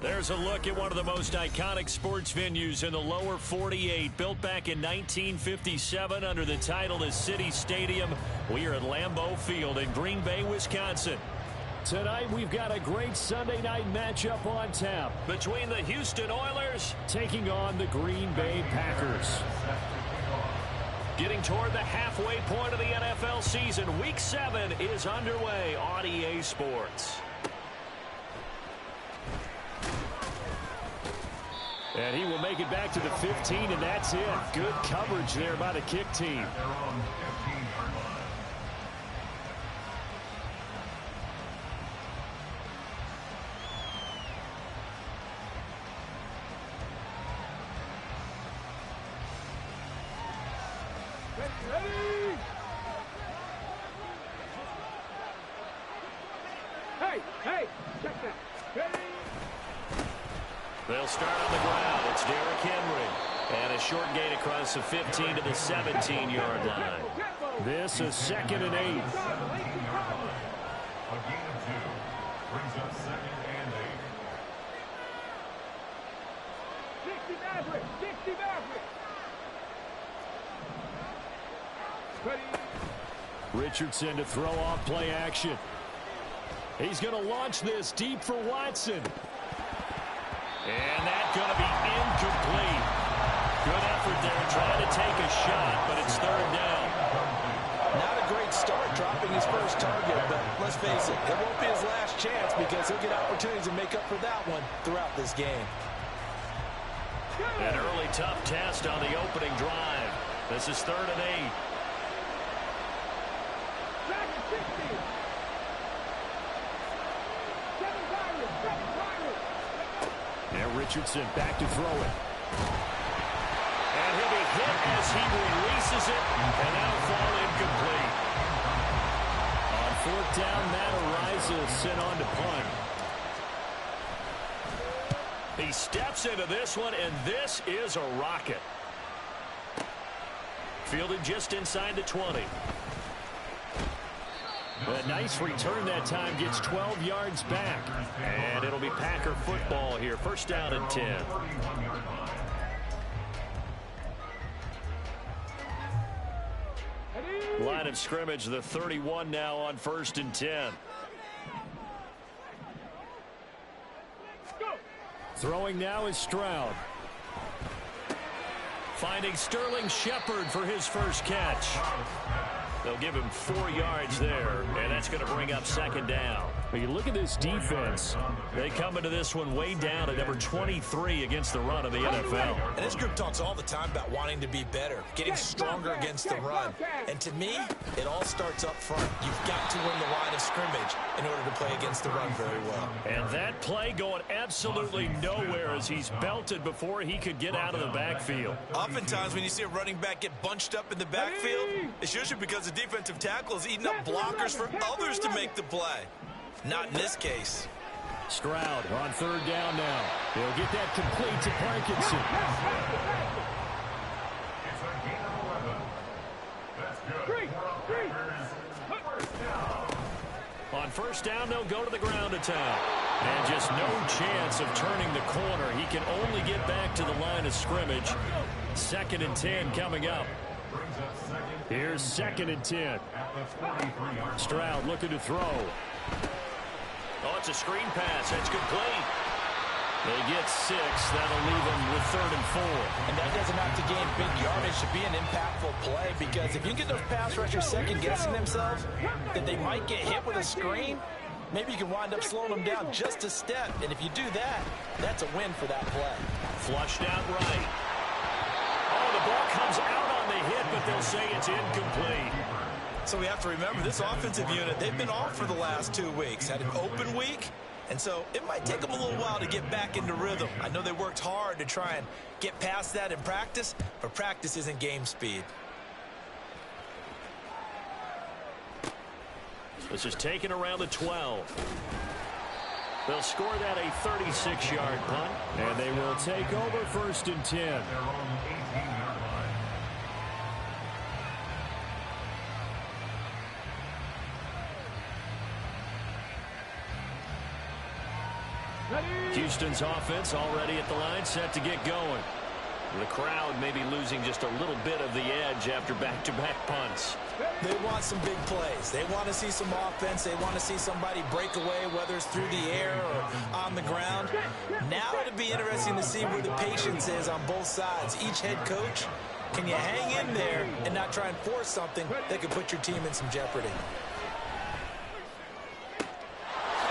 There's a look at one of the most iconic sports venues in the lower 48. Built back in 1957 under the title of City Stadium. We are at Lambeau Field in Green Bay, Wisconsin. Tonight we've got a great Sunday night matchup on tap between the Houston Oilers taking on the Green Bay Packers. Getting toward the halfway point of the NFL season. Week 7 is underway on EA Sports. And he will make it back to the 15, and that's it. Good coverage there by the kick team. Hey, check that. Ready? They'll start on the ground. It's Derrick Henry. And a short gain across the 15 to the 17-yard line. This is 2nd and 8. A gain of 2 brings up 2nd and 8. 60 Maverick. 60 Maverick. Ready? Richardson to throw off play action. He's going to launch this deep for Watson. And that's going to be incomplete. Good effort there trying to take a shot, but it's 3rd down. Not a great start dropping his first target, but let's face it, it won't be his last chance because he'll get opportunities to make up for that one throughout this game. An early tough test on the opening drive. This is 3rd and 8. Back at 60. 7 Pirates. 7 Pirates. And Richardson back to throw it. And he'll be hit as he releases it, and that'll fall incomplete. On 4th down, Matt Araiza sent on to punt. He steps into this one, and this is a rocket. Fielded just inside the 20. A nice return that time, gets 12 yards back. And it'll be Packer football here. 1st down and 10. Line of scrimmage, the 31 now on 1st and 10. Throwing now is Stroud. Finding Sterling Shepard for his first catch. They'll give him 4 yards there, and that's going to bring up 2nd down. When you look at this defense, they come into this one way down at number 23 against the run of the NFL. And this group talks all the time about wanting to be better, getting stronger against the run. And to me, it all starts up front. You've got to win the line of scrimmage in order to play against the run very well. And that play going absolutely nowhere as he's belted before he could get out of the backfield. Oftentimes when you see a running back get bunched up in the backfield, it's usually because the defensive tackle is eating up blockers for others to make the play. Not in this case. Stroud on 3rd down now. He'll get that complete to Parkinson. It's a gain of 11. That's good. On 1st down, they'll go to the ground attack. And just no chance of turning the corner. He can only get back to the line of scrimmage. 2nd and 10 coming up. Here's 2nd and 10. Stroud looking to throw. Oh, it's a screen pass. That's complete. They get 6. That'll leave them with 3rd and 4. And that doesn't have to gain big yardage to be an impactful play, because if you get those pass rushers second-guessing themselves, that they might get hit with a screen, maybe you can wind up slowing them down just a step. And if you do that, that's a win for that play. Flushed out right. Oh, the ball comes out on the hit, but they'll say it's incomplete. So we have to remember, this offensive unit, they've been off for the last 2 weeks. Had an open week, and so it might take them a little while to get back into rhythm. I know they worked hard to try and get past that in practice, but practice isn't game speed. This is taken around the 12. They'll score that a 36-yard punt. And they will take over 1st and 10. Houston's offense already at the line, set to get going. The crowd may be losing just a little bit of the edge after back-to-back punts. They want some big plays. They want to see some offense. They want to see somebody break away, whether it's through the air or on the ground. Now it'll be interesting to see where the patience is on both sides. Each head coach, can you hang in there and not try and force something that could put your team in some jeopardy?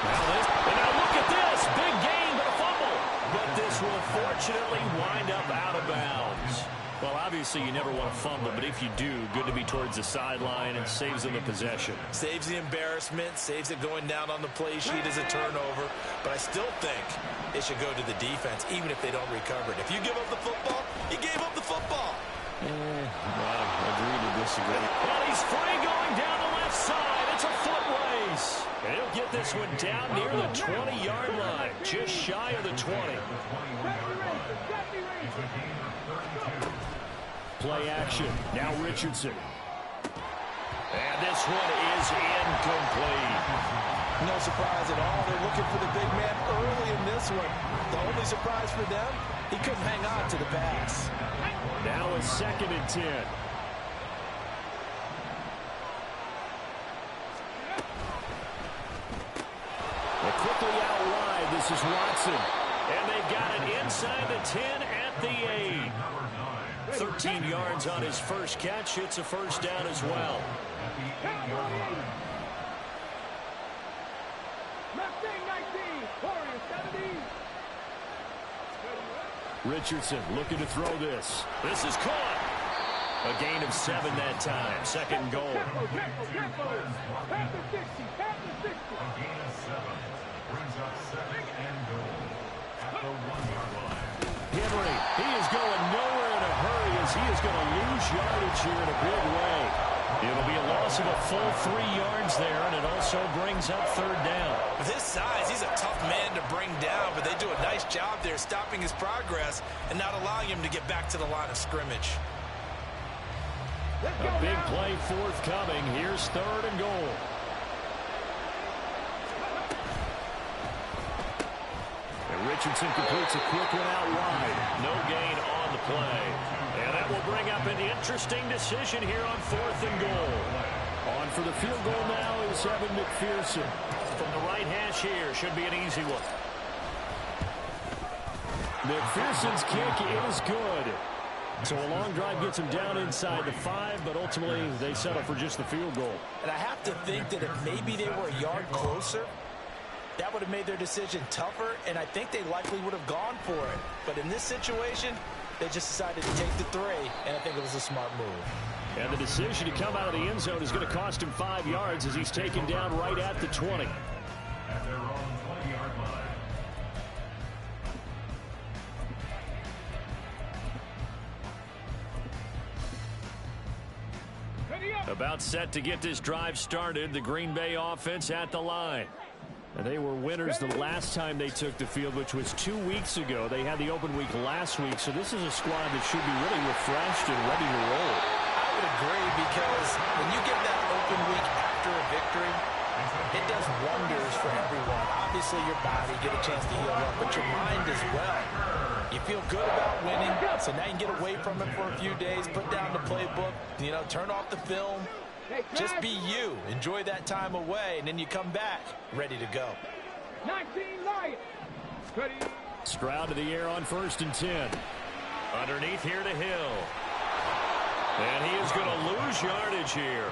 Now look at this. Big gain, but a fumble. But this will fortunately wind up out of bounds. Well, obviously you never want to fumble, but if you do, good to be towards the sideline and saves them the possession. Saves the embarrassment, saves it going down on the play sheet as a turnover. But I still think it should go to the defense, even if they don't recover it. If you give up the football, you gave up the football. Well, agree to disagree. And he's free going down the left side. It's a foot race. And he'll get this one down near the 20-yard line, just shy of the 20. Play action. Now Richardson. And this one is incomplete. No surprise at all. They're looking for the big man early in this one. The only surprise for them, he couldn't hang on to the pass. Now a 2nd and 10. They're quickly out wide. This is Watson. And they've got it inside the 10 at the 8. 13 yards on his first catch. It's a first down as well. Richardson looking to throw this. This is caught. A gain of 7 that time. 2nd and goal. Henry, he is going nowhere in a hurry as he is going to lose yardage here in a big way. It'll be a loss of a full 3 yards there, and it also brings up 3rd down. With his size, he's a tough man to bring down, but they do a nice job there stopping his progress and not allowing him to get back to the line of scrimmage. A big play forthcoming. Here's 3rd and goal. And Richardson completes a quick one out wide. No gain on the play. And that will bring up an interesting decision here on 4th and goal. On for the field goal now is Evan McPherson. From the right hash here, should be an easy one. McPherson's kick is good. So a long drive gets him down inside the 5, but ultimately they settle for just the field goal. And I have to think that if maybe they were a yard closer, that would have made their decision tougher, and I think they likely would have gone for it. But in this situation, they just decided to take the 3, and I think it was a smart move. And the decision to come out of the end zone is going to cost him 5 yards as he's taken down right at the 20. At their own 20-yard line. About set to get this drive started. The Green Bay offense at the line. And they were winners the last time they took the field, which was 2 weeks ago. They had the open week last week, so this is a squad that should be really refreshed and ready to roll. I would agree, because when you get that open week after a victory, it does wonders for everyone. Obviously, your body, get a chance to heal up, but your mind as well. You feel good about winning, so now you can get away from it for a few days, put down the playbook, turn off the film. Just be you. Enjoy that time away, and then you come back ready to go. 19 Lions. Ready. Stroud to the air on 1st and 10. Underneath here to Hill. And he is going to lose yardage here.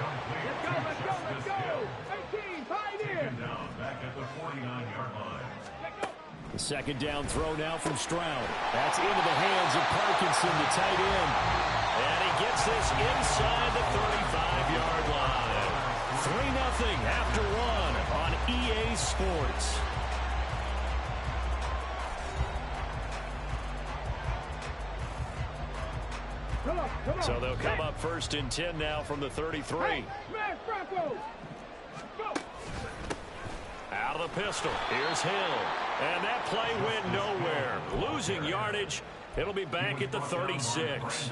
Let's go. 18, Pioneer. Down back at the 49-yard line. The 2nd down throw now from Stroud. That's into the hands of Parkinson, the tight end. And he gets this inside the 35-yard line. 3-0 after 1 on EA Sports. So they'll come up 1st and 10 now from the 33. Smash Broncos. Go. Out of the pistol. Here's Hill. And that play went nowhere. Losing yardage It'll be back at the 36.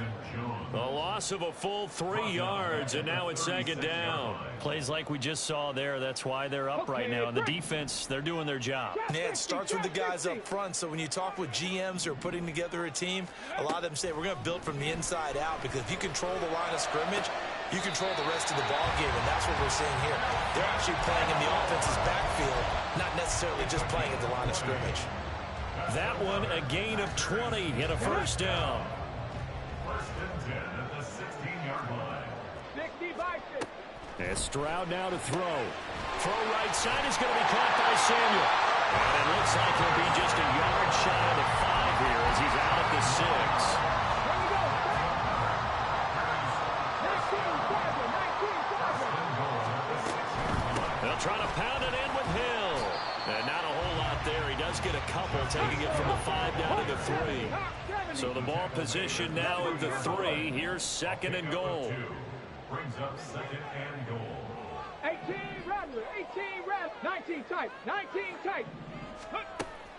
A loss of a full 3 yards, and now it's second down. Plays like we just saw there. That's why they're up right now. And the defense, they're doing their job. Yeah, it starts with the guys up front. So when you talk with GMs who are putting together a team, a lot of them say we're going to build from the inside out, because if you control the line of scrimmage, you control the rest of the ball game, and that's what we're seeing here. They're actually playing in the offense's backfield, not necessarily just playing at the line of scrimmage. That one, a gain of 20 and a first down. First and 10 at the 16-yard line. 60 by 6. And Stroud now to throw. Throw right side is going to be caught by Samuel. And it looks like he'll be just a yard shy of the 5 here as he's out at the 6. Here we go. 19-7, 19-7. They'll try to pound it in with Hill. And not a whole lot there. He does get a couple, taking it from the 5 down to the 3. So the ball position now at the 3. Here's second and goal. Brings up second and goal. 18 Rattler, 18 Rattler, 19 tight, 19 tight.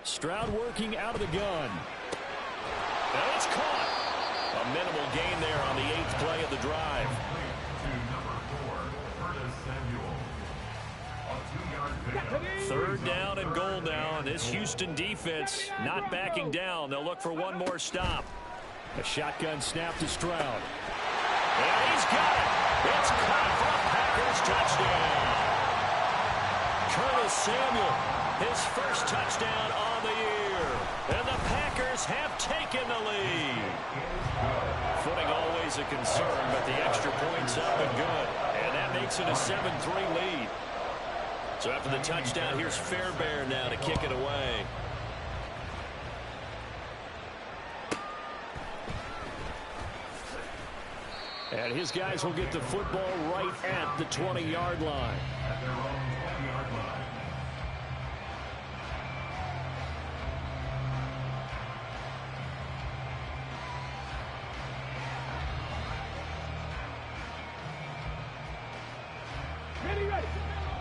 Stroud working out of the gun. And it's caught. A minimal gain there on the 8th play of the drive. To number 4, Curtis Samuel. A 2-yard pickup. Third down and goal now. And this Houston defense not backing down. They'll look for one more stop. A shotgun snap to Stroud. And he's got it. It's caught for a Packers touchdown. Curtis Samuel, his first touchdown on the year. And the Packers have taken the lead. Footing always a concern, but the extra point's up and good. And that makes it a 7-3 lead. So after the touchdown, here's Fairbairn now to kick it away. And his guys will get the football right at the 20-yard line. At their own 20-yard line.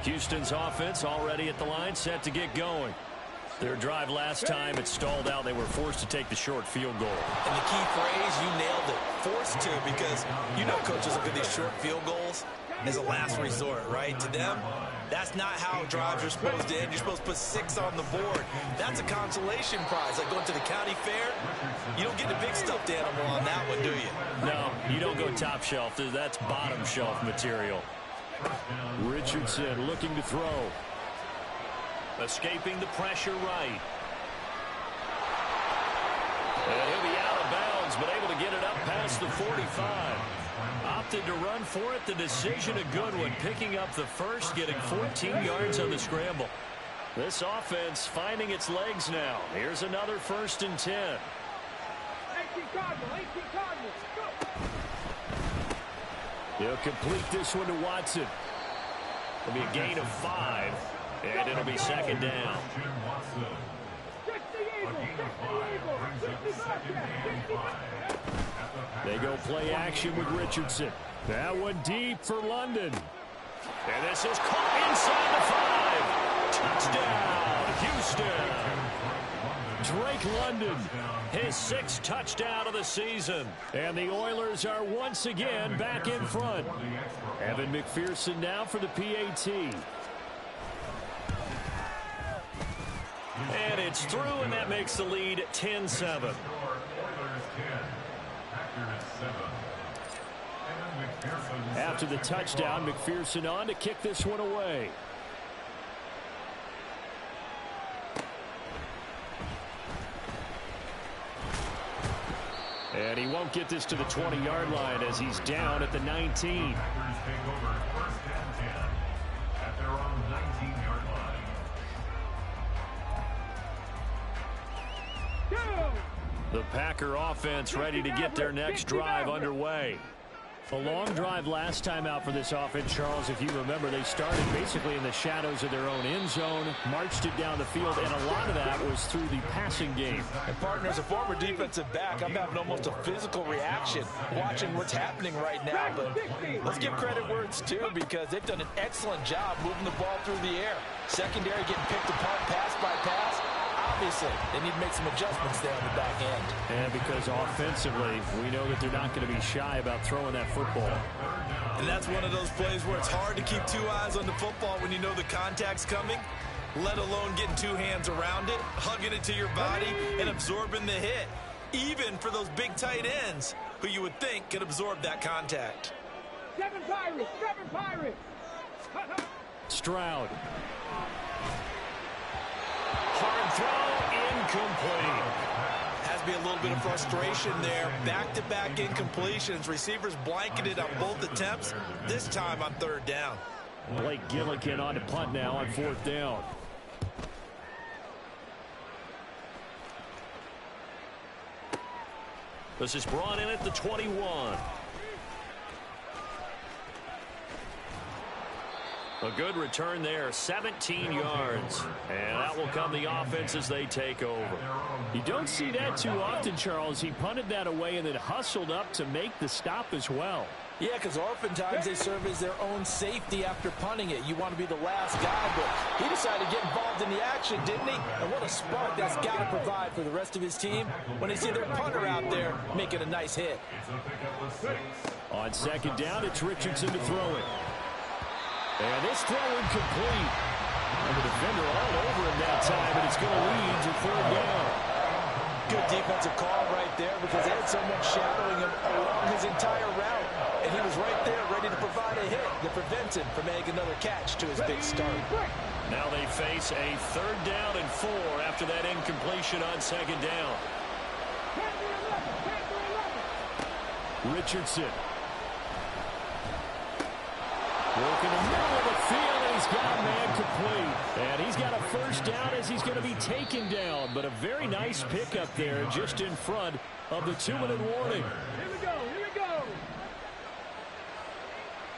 Houston's offense already at the line, set to get going. Their drive last time, it stalled out. They were forced to take the short field goal. And the key phrase, you nailed it, forced to, because you know coaches look at these short field goals as a last resort, right? To them, that's not how drives are supposed to end. You're supposed to put 6 on the board. That's a consolation prize, like going to the county fair. You don't get the big stuffed animal on that one, do you? No, you don't go top shelf. That's bottom shelf material. Richardson looking to throw. Escaping the pressure right. And he'll be out of bounds, but able to get it up past the 45. Opted to run for it. The decision a good one. Picking up the first, getting 14 yards on the scramble. This offense finding its legs now. Here's another 1st and 10. 18 Cardinals, 18 Cardinals. Go. He'll complete this one to Watson. It'll be a gain of 5, and it'll be second down. Jim Watson. 60 Eagles, 60 Eagles, 60 Eagles. They go play action with Richardson. That one deep for London. And this is caught inside the 5. Touchdown, Houston. Drake London, his 6th touchdown of the season. And the Oilers are once again back in front. Evan McPherson now for the PAT. And it's through, and that makes the lead 10-7. After the touchdown, McPherson on to kick this one away. And he won't get this to the 20-yard line as he's down at the 19. Packers take over 1st and 10 at their own 19-yard line. The Packer offense ready to get their next drive underway. A long drive last time out for this offense, Charles. If you remember, they started basically in the shadows of their own end zone, marched it down the field, and a lot of that was through the passing game. And partner, as a former defensive back, I'm having almost a physical reaction watching what's happening right now. But let's give credit where it's due, because they've done an excellent job moving the ball through the air. Secondary getting picked apart pass by pass. Obviously, they need to make some adjustments there on the back end. And because offensively, we know that they're not going to be shy about throwing that football. And that's one of those plays where it's hard to keep two eyes on the football when you know the contact's coming, let alone getting two hands around it, hugging it to your body, and absorbing the hit. Even for those big tight ends who you would think could absorb that contact. 7 Pirates, 7 Pirates. Stroud. Hard throw, incomplete. Has to be a little bit of frustration there. Back-to-back incompletions. Receivers blanketed on both attempts, this time on third down. Blake Gillikin on to punt now on fourth down. This is brought in at the 21. A good return there, 17 yards. And that will come the offense as they take over. You don't see that too often, Charles. He punted that away and then hustled up to make the stop as well. Yeah, because oftentimes they serve as their own safety after punting it. You want to be the last guy, but he decided to get involved in the action, didn't he? And what a spark that's got to provide for the rest of his team when they see their punter out there making a nice hit. On second down, it's Richardson to throw it. And this throw incomplete. And the defender all over him that time, and it's going to lead to third down. Good defensive call right there because they had someone shadowing him along his entire route. And he was right there ready to provide a hit that prevents him from making another catch to his big start. Now they face a third down and 4 after that incompletion on second down. Richardson. Working the middle of the field, and he's got a man complete. And he's got a first down as he's going to be taken down. But a very nice pickup there just in front of the 2-minute warning. Here we go, here we go.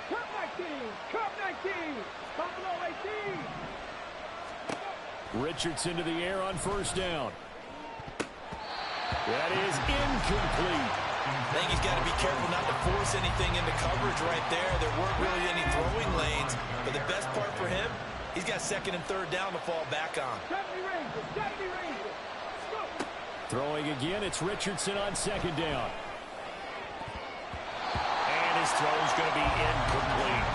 Cup 19, Cup 19, Buffalo 18. Richardson to the air on first down. That is incomplete. I think he's got to be careful not to force anything into coverage right there. There weren't really any throwing lanes, but the best part for him, he's got second and third down to fall back on. 70 Rangers, 70 Rangers. Go. Throwing again, it's Richardson on second down. And his throw is going to be incomplete.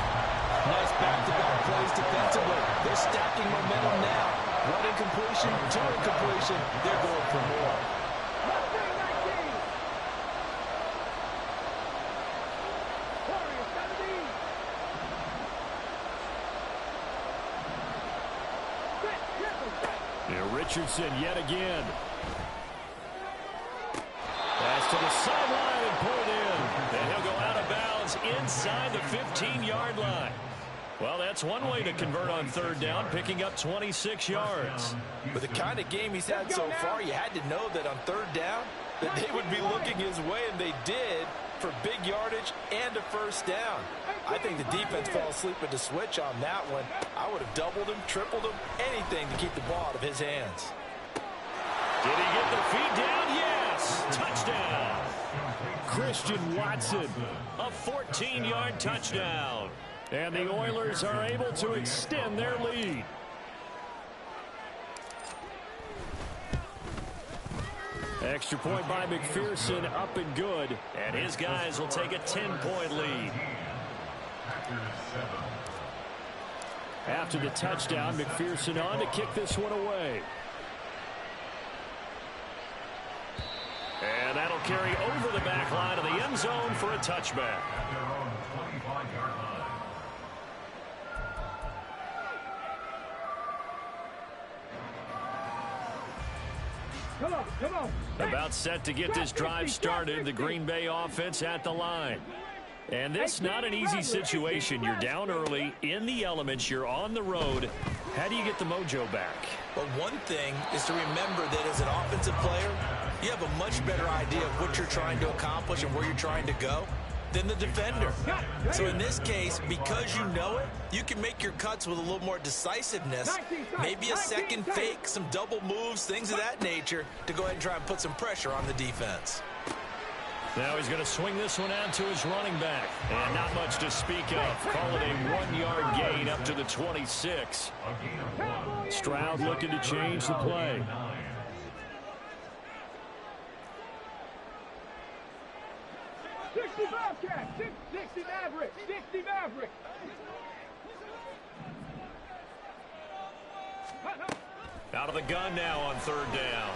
Nice back-to-back plays defensively. They're stacking momentum now. One incompletion, two incompletion. They're going for more. Richardson yet again. Pass to the sideline and pulled in. And he'll go out of bounds inside the 15-yard line. Well, that's one way to convert on third down, picking up 26 yards. With the kind of game he's had so far, you had to know that on third down that they would be looking his way, and they did, for big yardage and a first down. I think the defense fell asleep with the switch on that one. I would have doubled him, tripled him, anything to keep the ball out of his hands. Did he get the feet down? Yes! Touchdown! Christian Watson. A 14-yard touchdown. And the Oilers are able to extend their lead. Extra point by McPherson, up and good. And his guys will take a 10-point lead. After the touchdown, McPherson on to kick this one away. And that'll carry over the back line of the end zone for a touchback. Come on, come on. About set to get this drive started, the Green Bay offense at the line. And this not an easy situation. You're down early, in the elements, you're on the road. How do you get the mojo back? But one thing is to remember that as an offensive player, you have a much better idea of what you're trying to accomplish and where you're trying to go than the defender. So in this case, because you know it, you can make your cuts with a little more decisiveness. Maybe a second fake, some double moves, things of that nature to go ahead and try and put some pressure on the defense. Now he's going to swing this one out to his running back. And not much to speak of. Call it a 1-yard gain up to the 26. Stroud looking to change the play. 60 Bobcat, 60 Maverick, 60 Maverick. Out of the gun now on third down.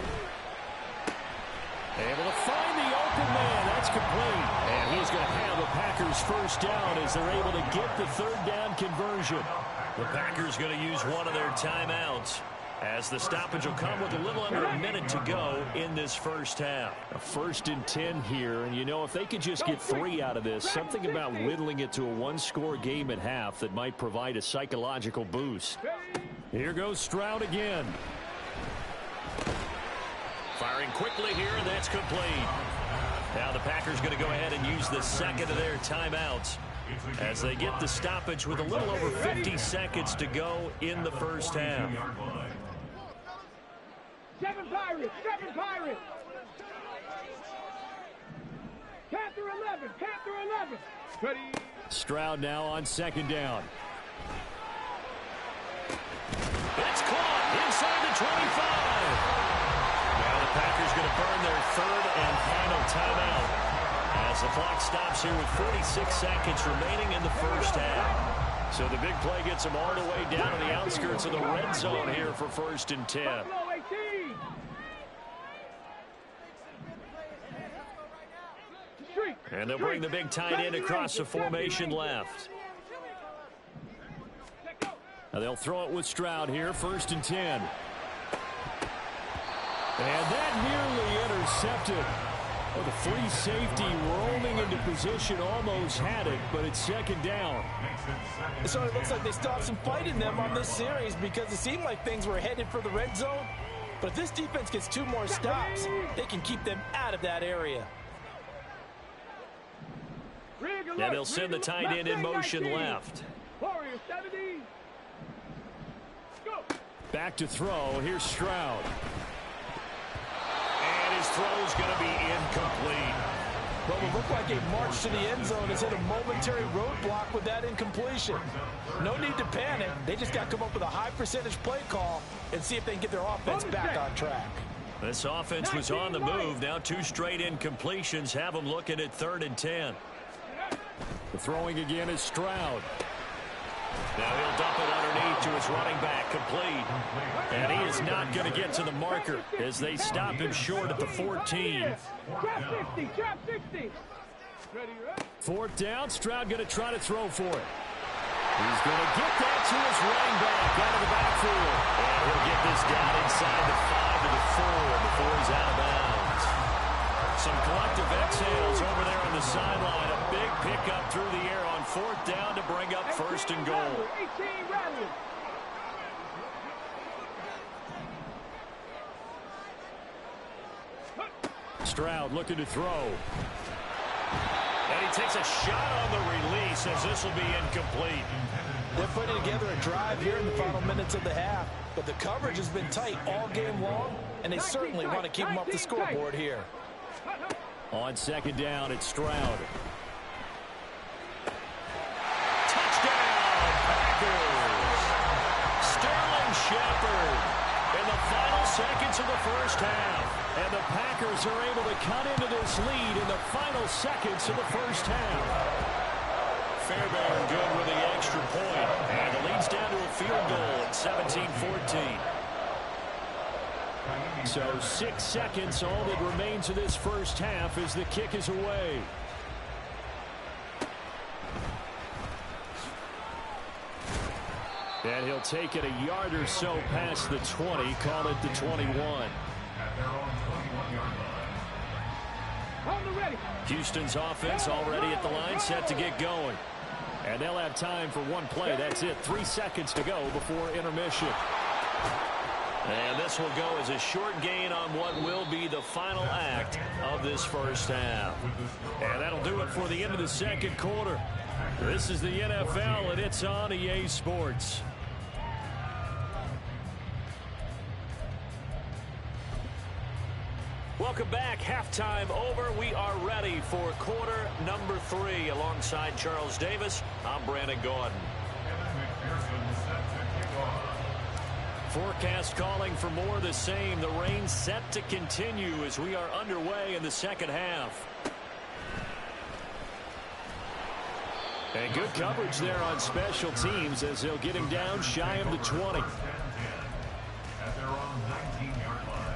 Able to find the open man. That's complete. And he's going to have the Packers first down as they're able to get the third down conversion. The Packers going to use one of their timeouts, as the stoppage will come with a little under a minute to go in this first half. A 1st and 10 here, and you know, if they could just get 3 out of this, something about whittling it to a one-score game at half that might provide a psychological boost. Here goes Stroud again. Firing quickly here, and that's complete. Now the Packers going to go ahead and use the second of their timeouts as they get the stoppage with a little over 50 seconds to go in the first half. 7 Pirates, 7 Pirates. Panther 11, Panther 11. Ready. Stroud now on second down. It's caught inside the 25. Now the Packers going to burn their third and final timeout as the clock stops here with 46 seconds remaining in the first half. So the big play gets them all the way down to the outskirts of the red zone here for 1st and 10. Buffalo 18. And they'll bring the big tight end across the formation left. Now they'll throw it with Stroud here, 1st and 10. And that nearly intercepted. Well, the free safety rolling into position almost had it, but it's second down. So it looks like they still have some fight in them on this series because it seemed like things were headed for the red zone. But if this defense gets 2 more stops, they can keep them out of that area. And they'll send the tight end in motion left. Warriors 70. Go. Back to throw. Here's Stroud. And his throw's going to be incomplete. Well, it looked like a march to the end zone has hit a momentary roadblock with that incompletion. No need to panic. They just got to come up with a high percentage play call and see if they can get their offense back on track. This offense was on the move. Now 2 straight incompletions have them looking at 3rd and 10. The throwing again is Stroud. Now he'll dump it underneath to his running back, complete. And he is not going to get to the marker as they stop him short at the 14. Trap 60, trap 60. Ready, 4th down, Stroud going to try to throw for it. He's going to get that to his running back out of the backfield. And he'll get this down inside the 5 to the 4 before he's out of bounds. Some collective exhales over there on the sideline. A big pickup through the air on 4th down to bring up 1st and goal. 18 Rattler. Stroud looking to throw. And he takes a shot on the release as this will be incomplete. They're putting together a drive here in the final minutes of the half, but the coverage has been tight all game long, and they certainly want to keep them off the scoreboard here. On 2nd down, it's Stroud. Touchdown, Packers! Sterling Shepard in the final seconds of the first half. And the Packers are able to cut into this lead in the final seconds of the first half. Fairbairn good with the extra point. And the lead's down to a field goal at 17-14. So 6 seconds, all that remains of this first half as the kick is away. And he'll take it a yard or so past the 20, call it the 21. Houston's offense already at the line, set to get going. And they'll have time for one play. That's it. 3 seconds to go before intermission. And this will go as a short gain on what will be the final act of this first half. And that'll do it for the end of the second quarter. This is the NFL, and it's on EA Sports. Welcome back. Halftime over. We are ready for quarter number 3. Alongside Charles Davis, I'm Brandon Gordon. Forecast calling for more of the same. The rain set to continue as we are underway in the second half. And good coverage there on special teams as they'll get him down shy of the 20. At their own 19-yard line.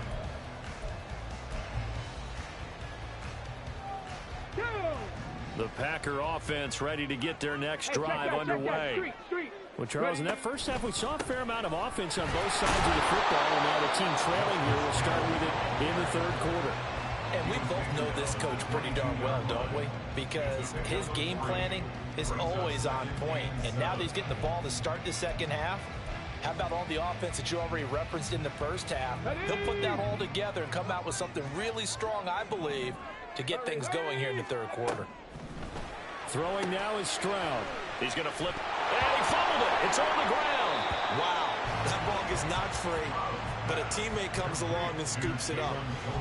The Packer offense ready to get their next drive underway. Well, Charles, in that first half, we saw a fair amount of offense on both sides of the football, and now the team trailing here will start with it in the third quarter. And we both know this coach pretty darn well, don't we? Because his game planning is always on point. And now that he's getting the ball to start the second half, how about all the offense that you already referenced in the first half? He'll put that all together and come out with something really strong, I believe, to get things going here in the third quarter. Throwing now is Stroud. He's going to flip. And he fumbled it. It's on the ground. Wow. That ball gets knocked free, but a teammate comes along and scoops it up.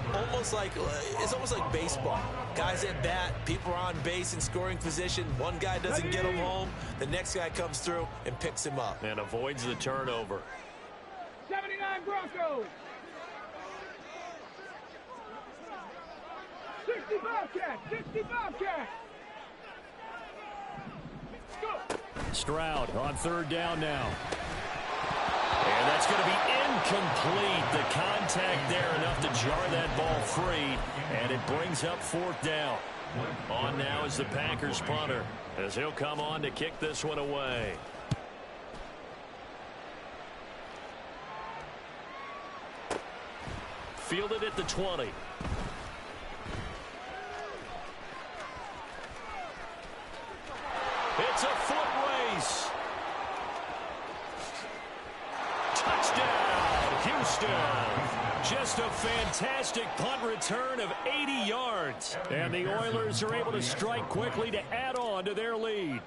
It's almost like baseball. Guys at bat, people are on base in scoring position. One guy doesn't get him home. The next guy comes through and picks him up. And avoids the turnover. 79 Broncos. 60 Bobcats. 60 Bobcats. Stroud on third down now. And that's going to be incomplete. The contact there enough to jar that ball free. And it brings up fourth down. On now is the Packers punter, as he'll come on to kick this one away. Fielded at the 20. It's a foot race. Touchdown, Houston. Just a fantastic punt return of 80 yards. And the Oilers are able to strike quickly to add on to their lead.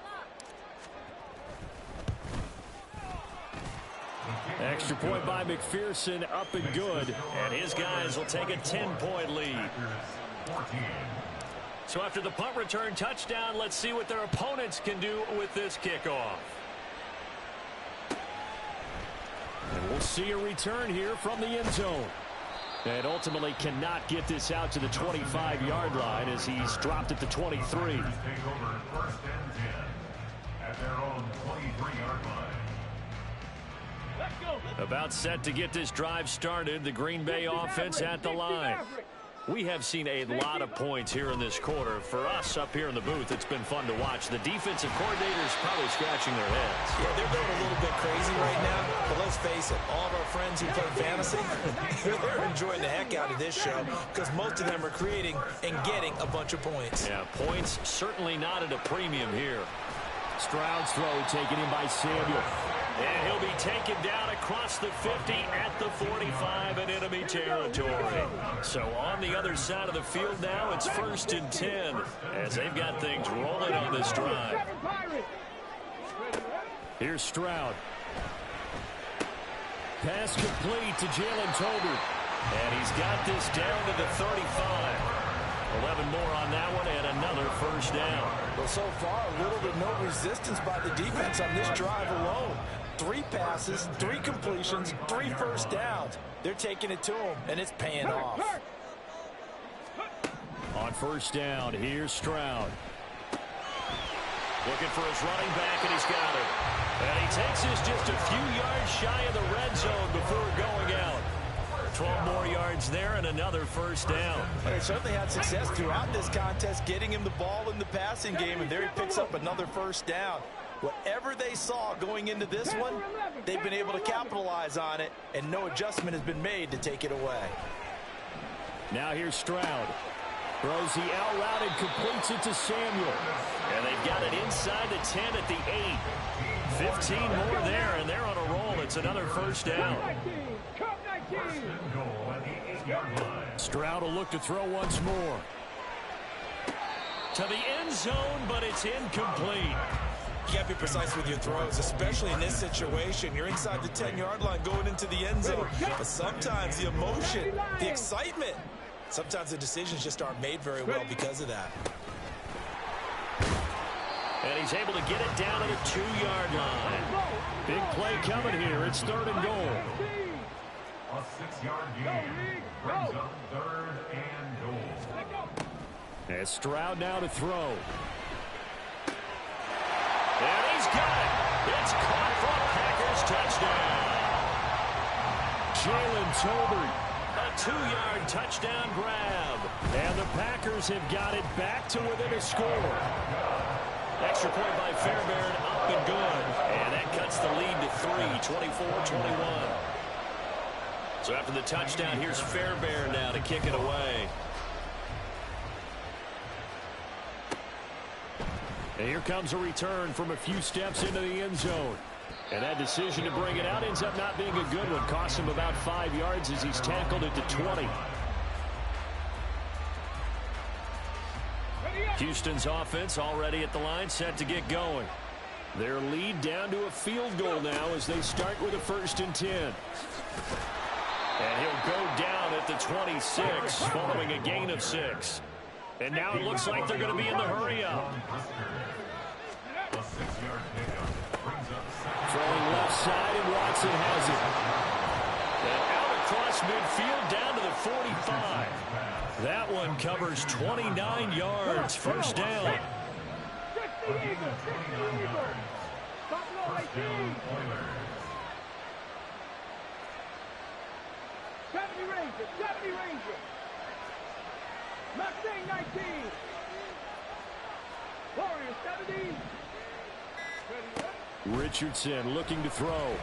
Extra point by McPherson, up and good. And his guys will take a 10-point lead. So after the punt return touchdown, let's see what their opponents can do with this kickoff. And we'll see a return here from the end zone. And ultimately cannot get this out to the 25-yard line as he's dropped at the 23. Take over first and 10 at their own 23-yard line. About set to get this drive started. The Green Bay offense at the line. We have seen a lot of points here in this quarter. For us up here in the booth, it's been fun to watch. The defensive coordinators probably scratching their heads. Yeah, they're going a little bit crazy right now, but let's face it, all of our friends who play fantasy, they're enjoying the heck out of this show because most of them are creating and getting a bunch of points. Yeah, points certainly not at a premium here. Stroud's throw taken in by Samuel. And he'll be taken down across the 50 at the 45 in enemy territory. So on the other side of the field now, it's first and 10 as they've got things rolling on this drive. Here's Stroud. Pass complete to Jalen Tolbert. And he's got this down to the 35. 11 more on that one and another first down. Well, so far, little to no resistance by the defense on this drive alone. 3 passes, 3 completions, 3 first downs. They're taking it to him, and it's paying off. On first down, here's Stroud. Looking for his running back, and he's got it. And he takes this just a few yards shy of the red zone before going out. 12 more yards there and another first down. They certainly had success throughout this contest, getting him the ball in the passing game, and there he picks up another first down. Whatever they saw going into this one, they've been able to capitalize on it, and no adjustment has been made to take it away. Now here's Stroud. Throws the out route and completes it to Samuel. And they've got it inside the 10 at the 8. 15 more there, and they're on a roll. It's another first down. Stroud will look to throw once more. To the end zone, but it's incomplete. You got to be precise with your throws, especially in this situation. You're inside the 10-yard line going into the end zone. But sometimes the emotion, the excitement, sometimes the decisions just aren't made very well because of that. And he's able to get it down to the 2-yard line. Big play coming here. It's third and goal. A 6-yard gain brings up third and goal. And Stroud now to throw. And he's got it. It's caught for a Packers touchdown. Jalen Tolbert, a 2-yard touchdown grab. And the Packers have got it back to within a score. Extra point by Fairbairn, up and good. And that cuts the lead to 3, 24-21. So after the touchdown, here's Fairbairn now to kick it away. And here comes a return from a few steps into the end zone. And that decision to bring it out ends up not being a good one. Costs him about 5 yards as he's tackled at the 20. Houston's offense already at the line, set to get going. Their lead down to a field goal now as they start with a 1st and 10. And he'll go down at the 26 following a gain of 6. And now it looks like they're going to be in the hurry-up. Throwing left side, and Watson has it. And out across midfield down to the 45. That one covers 29 yards. 1st down. Mustang 19. Warriors 70. Richardson looking to throw. A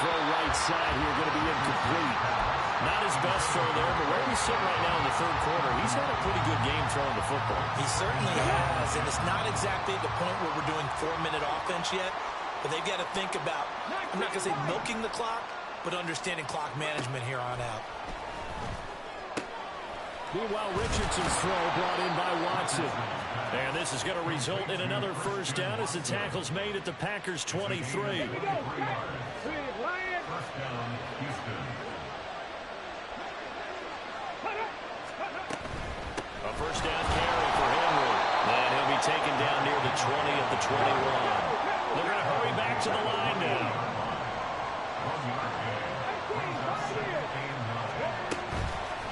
throw right side here going to be incomplete. Not his best throw there, but where we sit right now in the 3rd quarter, he's had a pretty good game throwing the football. He certainly has, and it's not exactly the point where we're doing 4-minute offense yet, but they've got to think about, I'm not going to say milking the clock, but understanding clock management here on out. Meanwhile, Richardson's throw brought in by Watson. And this is going to result in another 1st down as the tackle's made at the Packers' 23. A 1st down carry for Henry. And he'll be taken down near the 20 at the 21. They're going to hurry back to the line now.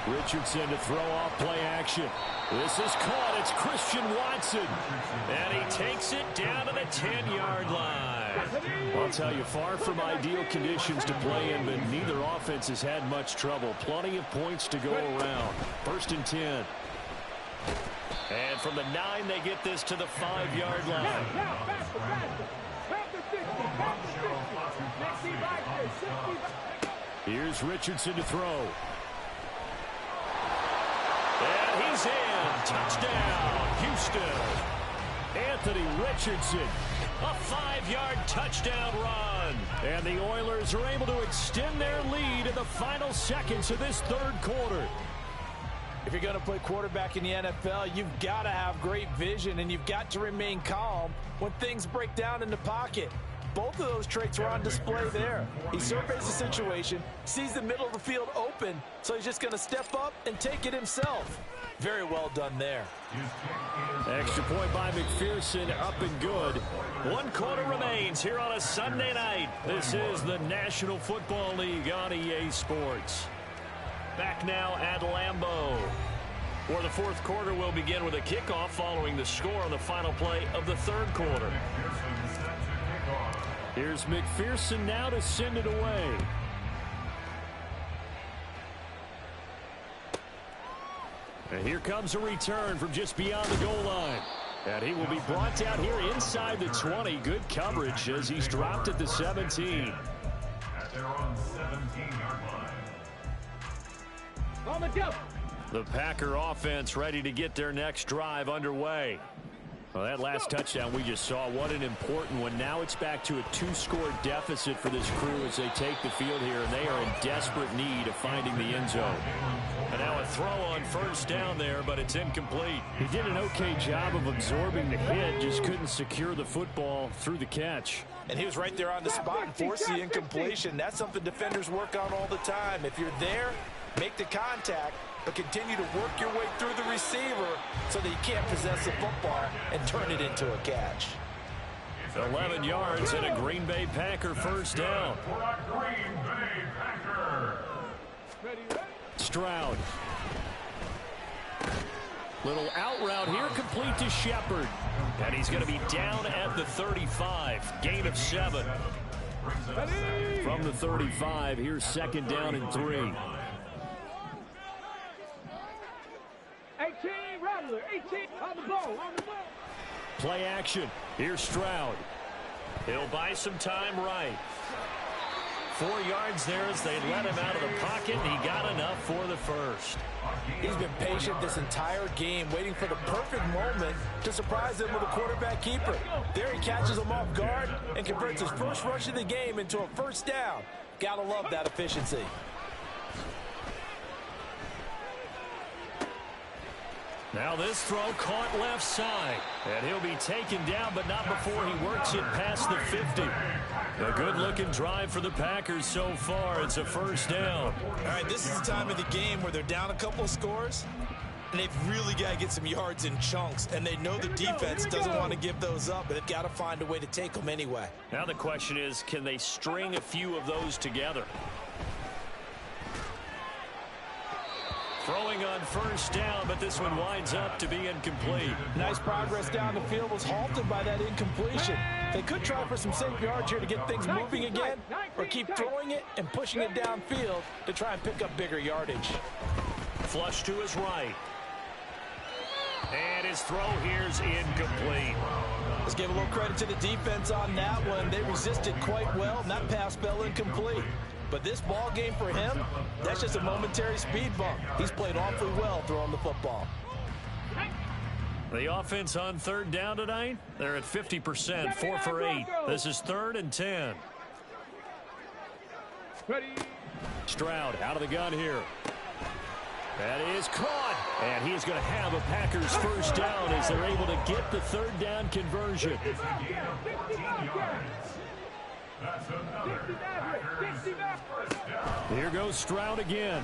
Richardson to throw off play action. This is caught. It's Christian Watson. And he takes it down to the 10-yard line. I'll tell you, far from ideal conditions to play in, but neither offense has had much trouble. Plenty of points to go around. 1st and 10. And from the 9, they get this to the 5-yard line. Here's Richardson to throw. And he's in. Touchdown, Houston. Anthony Richardson. A 5-yard touchdown run. And the Oilers are able to extend their lead in the final seconds of this 3rd quarter. If you're going to play quarterback in the NFL, you've got to have great vision, and you've got to remain calm when things break down in the pocket. Both of those traits were on display there. He surveys the situation, sees the middle of the field open, so he's just going to step up and take it himself. Very well done there. Extra point by McPherson, up and good. 1 quarter remains here on a Sunday night. This is the National Football League on EA Sports. Back now at Lambeau, where the 4th quarter will begin with a kickoff following the score on the final play of the 3rd quarter. Here's McPherson now to send it away. And here comes a return from just beyond the goal line. And he will be brought down here inside the 20. Good coverage as he's dropped at the 17. At their own 17-yard line. On the jump. The Packer offense ready to get their next drive underway. Well, that last touchdown we just saw, what an important one. Now it's back to a 2-score deficit for this crew as they take the field here, and they are in desperate need of finding the end zone. And now a throw on 1st down there, but it's incomplete. He did an okay job of absorbing the hit, just couldn't secure the football through the catch. And he was right there on the spot and forced the incompletion. That's something defenders work on all the time. If you're there, make the contact, but continue to work your way through the receiver so that you can't possess the football and turn it into a catch. 11 yards and a Green Bay Packer 1st down. For a Green Bay Packer. Stroud. Little out route here, complete to Shepard. And he's going to be down at the 35. Gain of 7. From the 35, here's second down and 3. 18, Rattler, 18, on the ball, on the ball. Play action. Here's Stroud. He'll buy some time right. 4 yards there as they let him out of the pocket, and he got enough for the first. He's been patient this entire game, waiting for the perfect moment to surprise them with a quarterback keeper. There he catches him off guard and converts his first rush of the game into a first down. Gotta love that efficiency. Now this throw caught left side. And he'll be taken down, but not before he works it past the 50. A good-looking drive for the Packers so far. It's a first down. All right, this is the time of the game where they're down a couple of scores, and they've really got to get some yards in chunks, and they know the defense doesn't want to give those up, but they've got to find a way to take them anyway. Now the question is, can they string a few of those together? Throwing on first down, but this one winds up to be incomplete. Nice progress down the field, was halted by that incompletion. They could try for some safe yards here to get things moving again, or keep throwing it and pushing it downfield to try and pick up bigger yardage. Flush to his right. And his throw here's incomplete. Let's give a little credit to the defense on that one. They resisted quite well, and that pass fell incomplete. But this ball game for him, that's just a momentary speed bump. He's played awfully well throwing the football. The offense on third down tonight, they're at 50%, 4 for 8. This is 3rd and 10. Ready. Stroud out of the gun here. That is caught. And he is going to have a Packers first down as they're able to get the third down conversion. That's another Packers first down. Here goes Stroud again.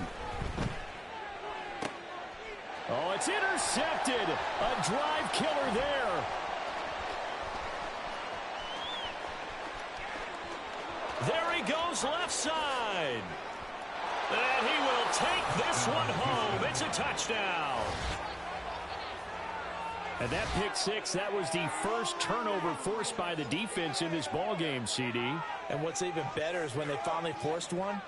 Oh, it's intercepted. A drive killer there. There he goes left side. And he will take this one home. It's a touchdown. And that pick six, that was the first turnover forced by the defense in this ballgame, CD. And what's even better is when they finally forced one,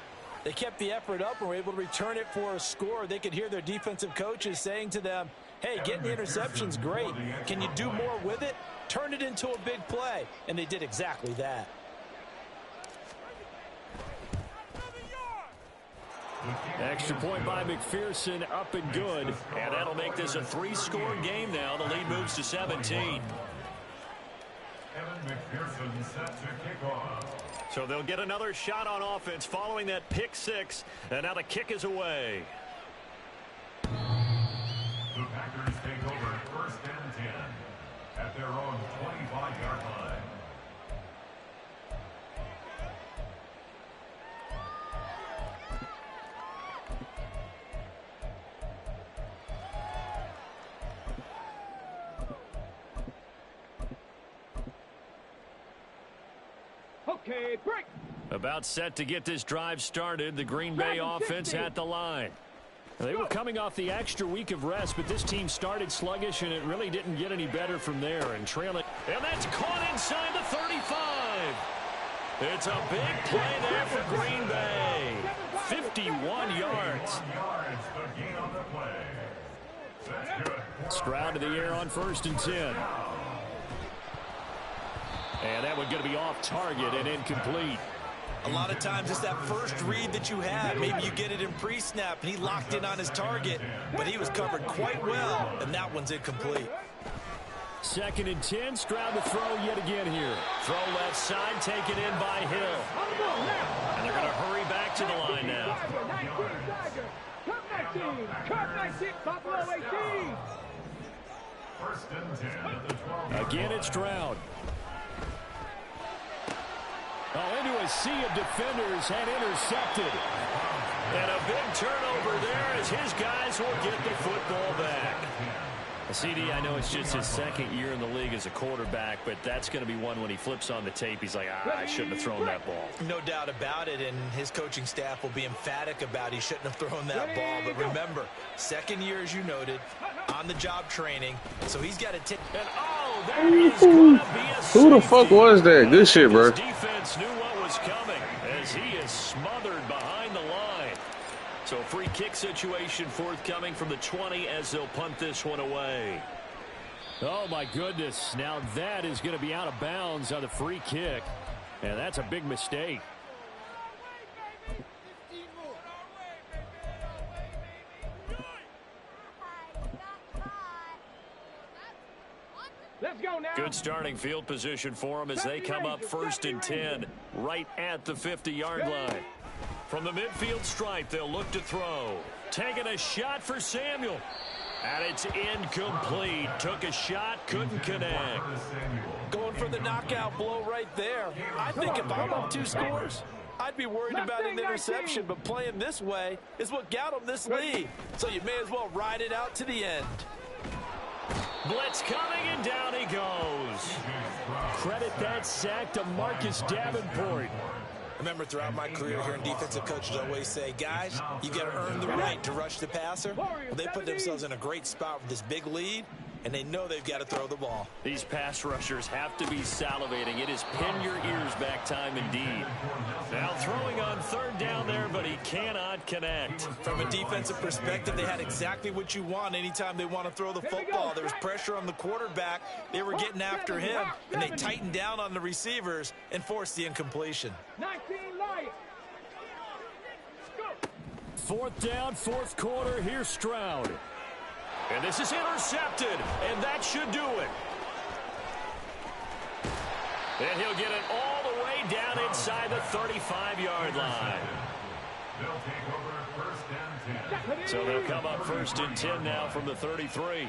they kept the effort up and were able to return it for a score. They could hear their defensive coaches saying to them, hey, getting the interception's great. Can you do more with it? Turn it into a big play. And they did exactly that. Extra point by McPherson, up and good. And that'll make this a 3-score game now. The lead moves to 17. Evan McPherson set to kick off. So they'll get another shot on offense following that pick six. And now the kick is away. The Packers take over 1st and 10 at their own 25-yard line. Okay, break. About set to get this drive started. The Green Bay offense at the line. They were coming off the extra week of rest, but this team started sluggish, and it really didn't get any better from there. And trailing. And that's caught inside the 35. It's a big play there for Green Bay. 51 yards. The gain on the play. That's good. Stroud to the air on 1st and 10. And that one going to be off target and incomplete. A lot of times it's that first read that you have. Maybe you get it in pre-snap, and he locked in on his target, but he was covered quite well, and that one's incomplete. 2nd and 10. Stroud to throw yet again here. Throw left side, taken in by Hill. And they're going to hurry back to the line now. 19, Cup 19, Buffalo 18. 1st and 10 at the 12. Again, it's Stroud. Oh, into a sea of defenders and intercepted. And a big turnover there as his guys will get the football back. CD, I know it's just his second year in the league as a quarterback, but that's going to be one when he flips on the tape, he's like, I shouldn't have thrown that ball. No doubt about it, and his coaching staff will be emphatic about he shouldn't have thrown that ball. But remember, second year, as you noted, on-the-job training, so he's got to take. And that is going to be a safety. Who the fuck was that? Good shit, bro. His defense knew what was coming as he is smothered behind the line. So a free kick situation forthcoming from the 20 as they'll punt this one away. Oh, my goodness. Now that is going to be out of bounds on the free kick. And that's a big mistake. Let's go now. Good starting field position for them as they come up 1st and 10 right at the 50-yard line. From the midfield stripe, they'll look to throw. Taking a shot for Samuel. And it's incomplete. Took a shot, couldn't connect. Going for the knockout blow right there. I think if I'm up 2 scores, I'd be worried about an interception, but playing this way is what got him this lead. So you may as well ride it out to the end. Blitz coming, and down he goes. Credit that sack to Marcus Davenport. Remember, throughout my career here in defensive coaches always say, guys, you got to earn the right to rush the passer. Well, they put themselves in a great spot with this big lead, and they know they've got to throw the ball. These pass rushers have to be salivating. It is pin your ears back time indeed. Now throwing on 3rd down there, but he cannot connect. From a defensive perspective, they had exactly what you want anytime they want to throw the football. There was pressure on the quarterback. They were getting after him, and they tightened down on the receivers and forced the incompletion. 19 Lions. 4th down, 4th quarter. Here's Stroud. And this is intercepted, and that should do it. And he'll get it all the way down inside the 35-yard line. So they'll come up 1st and 10 now from the 33.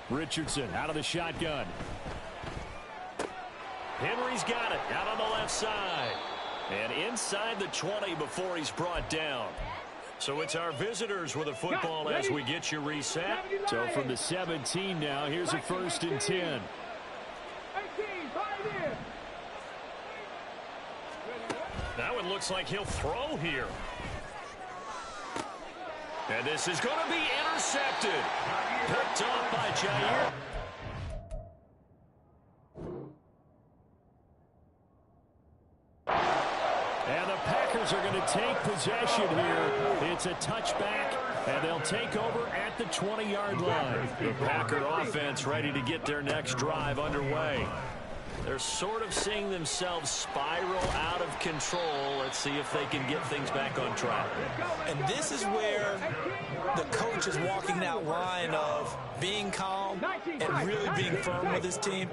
Richardson out of the shotgun. Henry's got it out on the left side. And inside the 20 before he's brought down. So it's our visitors with a football as we get you reset. So from the 17 now, here's a 1st and 10. Now it looks like he'll throw here. And this is going to be intercepted. Picked off by Jair. And the Packers are going to take possession here. It's a touchback, and they'll take over at the 20-yard line. The Packer offense ready to get their next drive underway. They're sort of seeing themselves spiral out of control. Let's see if they can get things back on track. And this is where the coach is walking that line of being calm and really being firm with his team.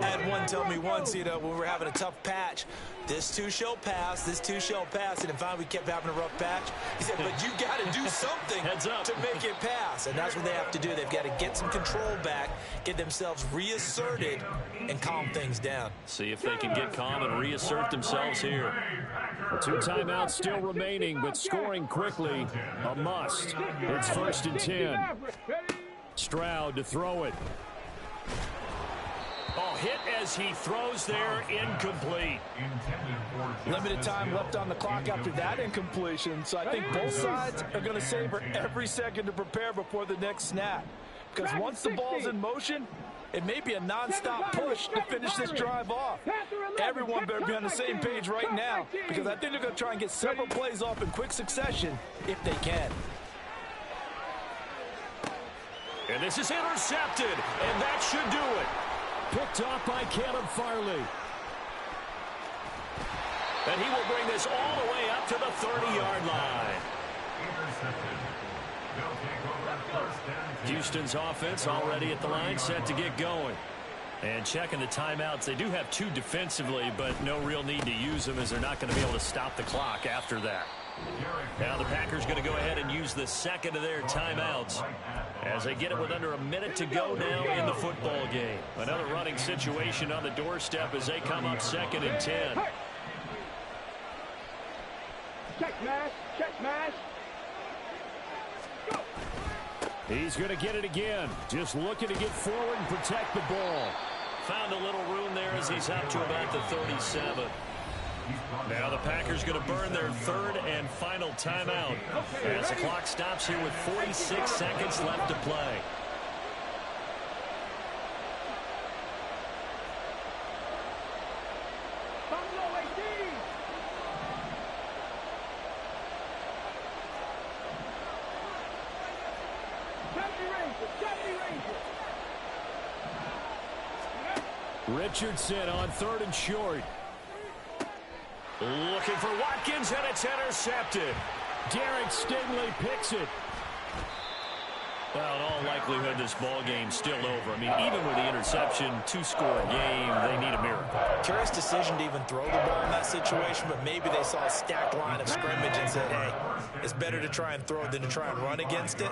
I had one tell me once, when we were having a tough patch, this too shall pass, this too shall pass, and finally we kept having a rough patch. He said, but you got to do something to make it pass, and that's what they have to do. They've got to get some control back, get themselves reasserted, and calm things down. See if they can get calm and reassert themselves here. 2 timeouts still remaining, but scoring quickly, a must. It's 1st and 10. Stroud to throw it. Oh, hit as he throws there, incomplete. Limited time left on the clock after that incompletion, so I think both sides are going to savor every second to prepare before the next snap. Because once the ball's in motion, it may be a non-stop push to finish this drive off. Everyone better be on the same page right now, because I think they're going to try and get several plays off in quick succession if they can. And this is intercepted, and that should do it. Picked off by Caleb Farley. And he will bring this all the way up to the 30-yard line. Houston's offense already at the line, set to get going. And checking the timeouts, they do have 2 defensively, but no real need to use them as they're not going to be able to stop the clock after that. Now the Packers going to go ahead and use the second of their timeouts as they get it with under a minute to go now in the football game. Another running situation on the doorstep as they come up 2nd and 10. Check smash. Check smash. Go. He's going to get it again. Just looking to get forward and protect the ball. Found a little room there as he's up to about the 37. Now the Packers going to burn their third and final timeout as the clock stops here with 46 seconds left to play. Buffalo 18. Richardson on third and short. Looking for Watkins, and it's intercepted. Derek Stingley picks it. Well, in all likelihood, this ball game's still over. I mean, even with the interception, two-score game, they need a miracle. Curious decision to even throw the ball in that situation, but maybe they saw a stacked line of scrimmage and said, hey, it's better to try and throw it than to try and run against it.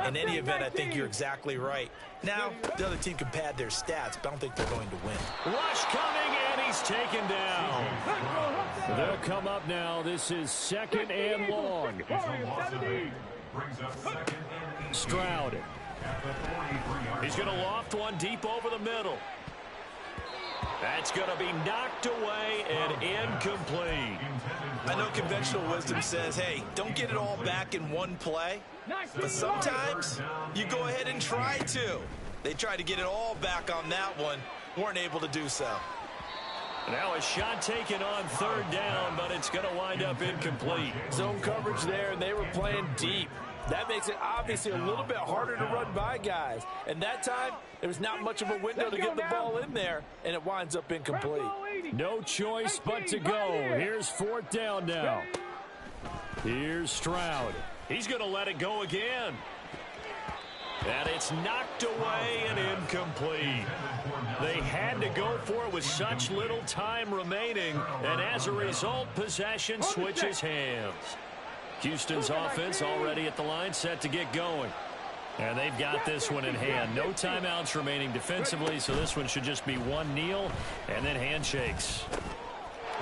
In any event, I think you're exactly right. Now, the other team can pad their stats, but I don't think they're going to win. Rush coming, and he's taken down. They'll come up now. This is second and long. Stroud. He's going to loft one deep over the middle. That's going to be knocked away and incomplete. I know conventional wisdom says, hey, don't get it all back in one play. But sometimes you go ahead and try to. They tried to get it all back on that one. Weren't able to do so. Now a shot taken on third down, but it's going to wind up incomplete. Zone coverage there, and they were playing deep. That makes it obviously a little bit harder to run by guys. And that time, there was not much of a window to get the ball in there, and it winds up incomplete. No choice but to go. Here's fourth down now. Here's Stroud. He's going to let it go again. And it's knocked away and incomplete. They had to go for it with such little time remaining, and as a result, possession switches hands. Houston's offense already at the line, set to get going. And they've got this one in hand. No timeouts remaining defensively, so this one should just be one kneel and then handshakes.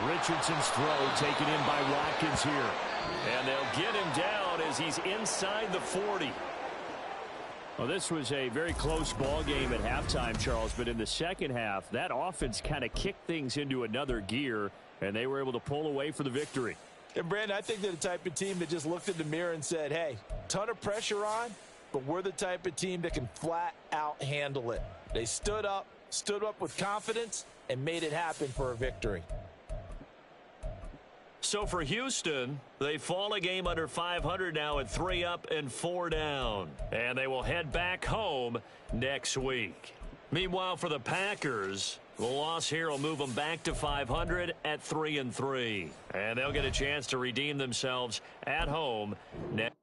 Richardson's throw taken in by Watkins here. And they'll get him down as he's inside the 40. Well, this was a very close ball game at halftime, Charles, but in the second half, that offense kind of kicked things into another gear, and they were able to pull away for the victory. And, Brandon, I think they're the type of team that just looked in the mirror and said, hey, ton of pressure on, but we're the type of team that can flat out handle it. They stood up with confidence, and made it happen for a victory. So for Houston, they fall a game under 500 now at 3 up and 4 down. And they will head back home next week. Meanwhile, for the Packers, the loss here will move them back to 500 at 3-3. And they'll get a chance to redeem themselves at home next.